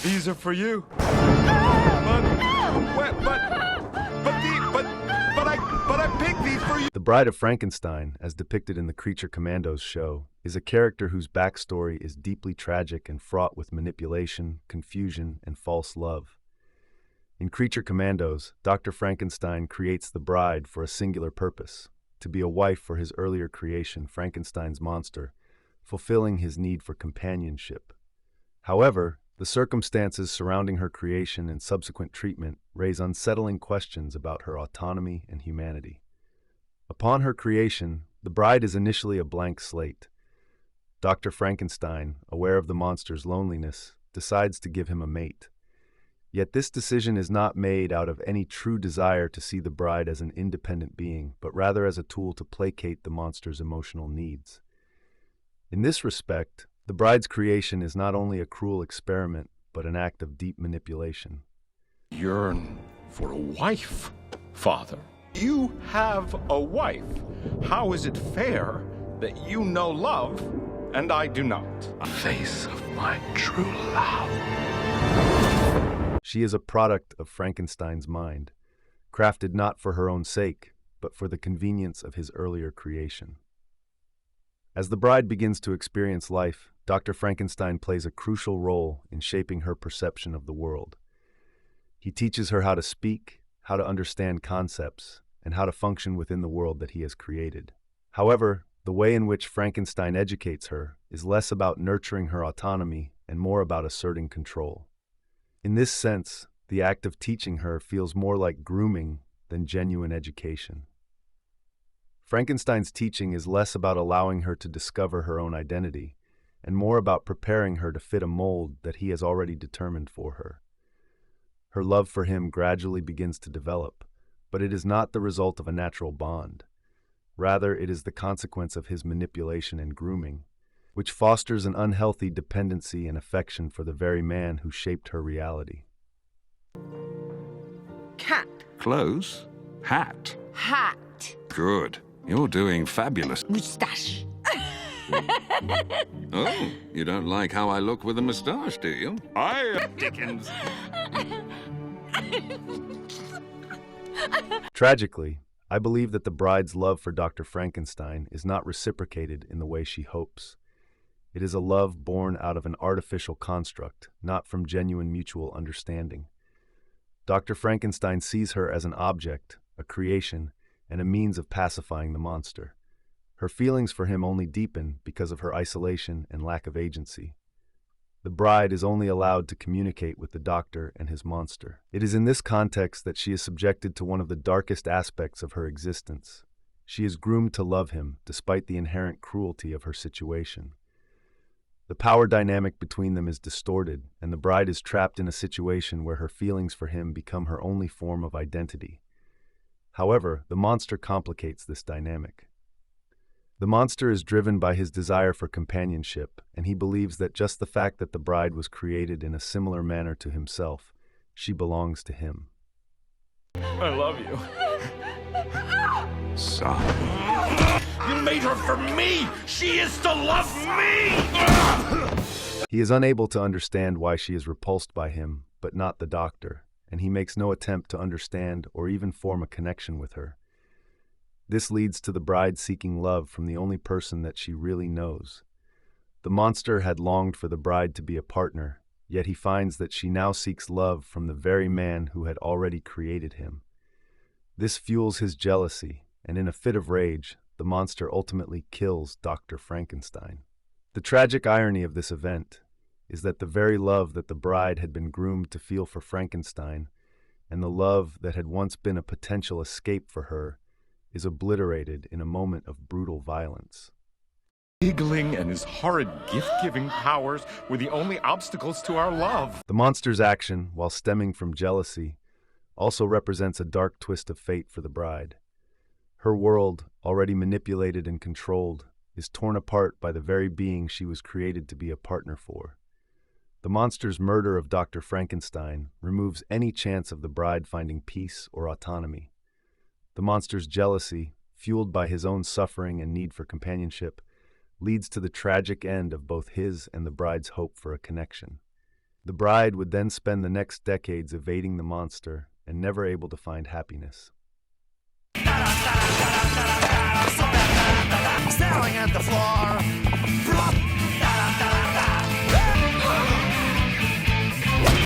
These are for you. But I picked these for you. The Bride of Frankenstein, as depicted in the Creature Commandos show, is a character whose backstory is deeply tragic and fraught with manipulation, confusion, and false love. In Creature Commandos, Dr. Frankenstein creates the bride for a singular purpose, to be a wife for his earlier creation, Frankenstein's monster, fulfilling his need for companionship. However, the circumstances surrounding her creation and subsequent treatment raise unsettling questions about her autonomy and humanity. Upon her creation, the bride is initially a blank slate. Dr. Frankenstein, aware of the monster's loneliness, decides to give him a mate. Yet this decision is not made out of any true desire to see the bride as an independent being, but rather as a tool to placate the monster's emotional needs. In this respect, the bride's creation is not only a cruel experiment, but an act of deep manipulation. Yearn for a wife, Father. You have a wife. How is it fair that you know love and I do not? The face of my true love. She is a product of Frankenstein's mind, crafted not for her own sake, but for the convenience of his earlier creation. As the bride begins to experience life, Dr. Frankenstein plays a crucial role in shaping her perception of the world. He teaches her how to speak, how to understand concepts, and how to function within the world that he has created. However, the way in which Frankenstein educates her is less about nurturing her autonomy and more about asserting control. In this sense, the act of teaching her feels more like grooming than genuine education. Frankenstein's teaching is less about allowing her to discover her own identity, and more about preparing her to fit a mold that he has already determined for her. Her love for him gradually begins to develop, but it is not the result of a natural bond. Rather, it is the consequence of his manipulation and grooming, which fosters an unhealthy dependency and affection for the very man who shaped her reality. Cat. Clothes. Hat. Hat. Good. You're doing fabulous. Moustache. Oh, you don't like how I look with a moustache, do you? Dickens. Tragically, I believe that the bride's love for Dr. Frankenstein is not reciprocated in the way she hopes. It is a love born out of an artificial construct, not from genuine mutual understanding. Dr. Frankenstein sees her as an object, a creation, and a means of pacifying the monster. Her feelings for him only deepen because of her isolation and lack of agency. The bride is only allowed to communicate with the doctor and his monster. It is in this context that she is subjected to one of the darkest aspects of her existence. She is groomed to love him, despite the inherent cruelty of her situation. The power dynamic between them is distorted, and the bride is trapped in a situation where her feelings for him become her only form of identity. However, the monster complicates this dynamic. The monster is driven by his desire for companionship, and he believes that just the fact that the bride was created in a similar manner to himself, she belongs to him. I love you. Son. You made her for me! She is to love me! He is unable to understand why she is repulsed by him, but not the doctor, and he makes no attempt to understand or even form a connection with her. This leads to the bride seeking love from the only person that she really knows. The monster had longed for the bride to be a partner, yet he finds that she now seeks love from the very man who had already created him. This fuels his jealousy, and in a fit of rage, the monster ultimately kills Dr. Frankenstein. The tragic irony of this event is that the very love that the bride had been groomed to feel for Frankenstein, and the love that had once been a potential escape for her, is obliterated in a moment of brutal violence. Giggling and his horrid gift-giving powers were the only obstacles to our love. The monster's action, while stemming from jealousy, also represents a dark twist of fate for the bride. Her world, already manipulated and controlled, is torn apart by the very being she was created to be a partner for. The monster's murder of Dr. Frankenstein removes any chance of the bride finding peace or autonomy. The monster's jealousy, fueled by his own suffering and need for companionship, leads to the tragic end of both his and the bride's hope for a connection. The bride would then spend the next decades evading the monster and never able to find happiness.